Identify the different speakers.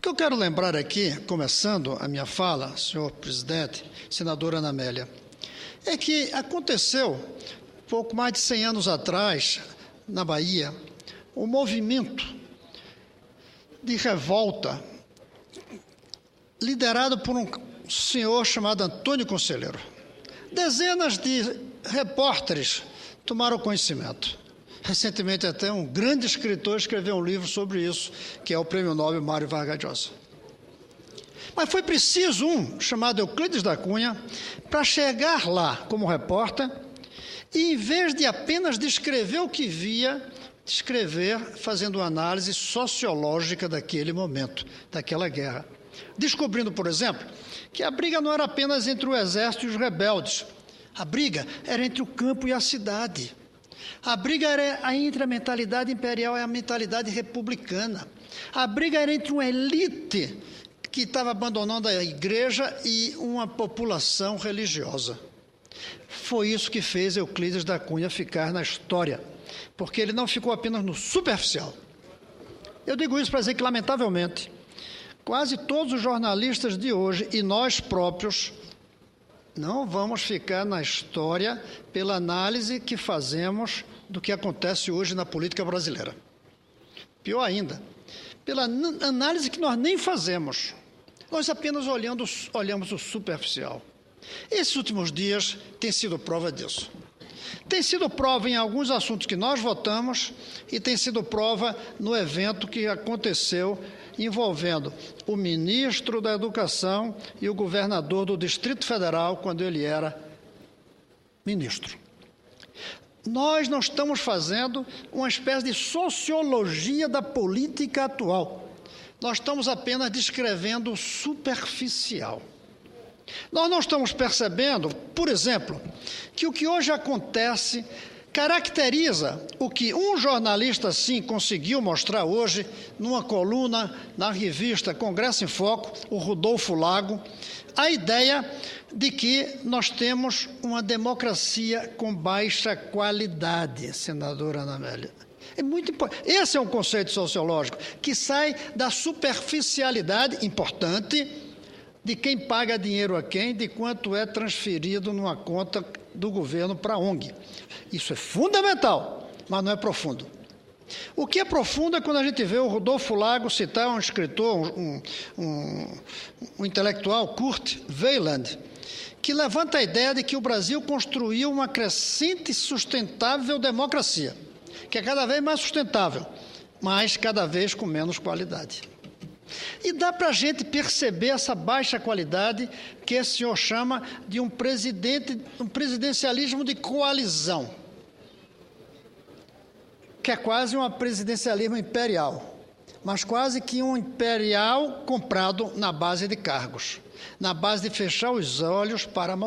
Speaker 1: que eu quero lembrar aqui, começando a minha fala, senhor presidente, senadora Ana Amélia, é que aconteceu, pouco mais de 100 anos atrás, na Bahia, um movimento de revolta liderado por um senhor chamado Antônio Conselheiro. Dezenas de repórteres tomaram conhecimento. Recentemente, até um grande escritor escreveu um livro sobre isso, que é o Prêmio Nobel Mário Vargas Llosa. Mas foi preciso um, chamado Euclides da Cunha, para chegar lá como repórter e, em vez de apenas descrever o que via, descrever fazendo uma análise sociológica daquele momento, daquela guerra. Descobrindo, por exemplo, que a briga não era apenas entre o exército e os rebeldes. A briga era entre o campo e a cidade. A briga era entre a mentalidade imperial e a mentalidade republicana. A briga era entre uma elite que estava abandonando a igreja e uma população religiosa. Foi isso que fez Euclides da Cunha ficar na história, porque ele não ficou apenas no superficial. Eu digo isso para dizer que, lamentavelmente, quase todos os jornalistas de hoje e nós próprios não vamos ficar na história pela análise que fazemos do que acontece hoje na política brasileira. Pior ainda, pela análise que nós nem fazemos. Nós apenas olhamos o superficial. Esses últimos dias têm sido prova disso. Tem sido prova em alguns assuntos que nós votamos e tem sido prova no evento que aconteceu envolvendo o ministro da Educação e o governador do Distrito Federal, quando ele era ministro. Nós não estamos fazendo uma espécie de sociologia da política atual. Nós estamos apenas descrevendo o superficial. Nós não estamos percebendo, por exemplo, que o que hoje acontece caracteriza o que um jornalista, sim, conseguiu mostrar hoje numa coluna na revista Congresso em Foco, o Rodolfo Lago, a ideia de que nós temos uma democracia com baixa qualidade, senadora Ana Amélia. É muito importante. Esse é um conceito sociológico que sai da superficialidade importante de quem paga dinheiro a quem, de quanto é transferido numa conta do governo para a ONG. Isso é fundamental, mas não é profundo. O que é profundo é quando a gente vê o Rodolfo Lago citar um escritor, um intelectual, Kurt Weiland, que levanta a ideia de que o Brasil construiu uma crescente e sustentável democracia, que é cada vez mais sustentável, mas cada vez com menos qualidade. E dá para a gente perceber essa baixa qualidade que esse senhor chama de um presidencialismo de coalizão, que é quase um presidencialismo imperial, mas quase que um imperial comprado na base de cargos, na base de fechar os olhos para a malfeição.